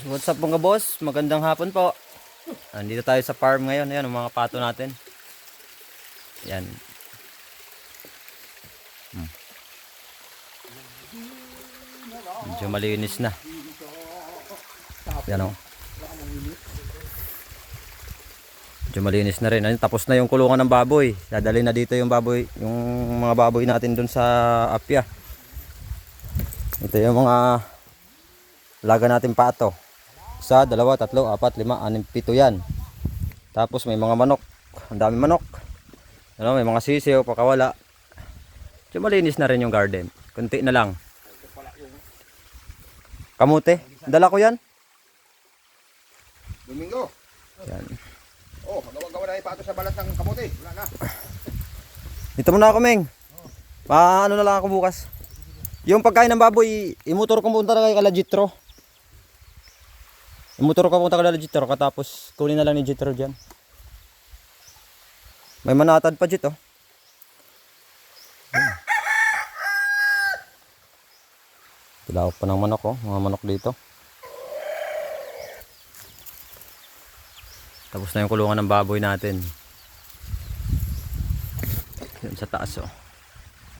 What's up mga boss? Magandang hapon po. Andito tayo sa farm ngayon. Ayan ang mga pato natin. Yan. Medyo malinis na. Yan o. Medyo malinis na rin. Ayun, tapos na yung kulungan ng baboy. Dadali na dito yung baboy, yung mga baboy natin dun sa apya. Ito yung mga laga natin pato. 1, 2, 3, 4, 5, 6, 7 yan. Tapos may mga manok. Ang dami manok. Ano, may mga sisiw, pakawala. So, malinis na rin yung garden. Kunti na lang. Kamote. Dala ko yan. Domingo. Yan. Oh, gawa na ipato sa balat ng kamote. Wala na. Dito muna ako, Meng. Paano na lang ako bukas. Yung pagkain ng baboy, imutor ko punta na kay Kalajitro. Imutor ko punta kay Kalajitro, katapos kunin na lang ni Jitro dyan. May manatad pa dito. Tilawak pa ng manok, oh. Mga manok dito. Tapos na yung kulungan ng baboy natin. Yan sa taas, oh.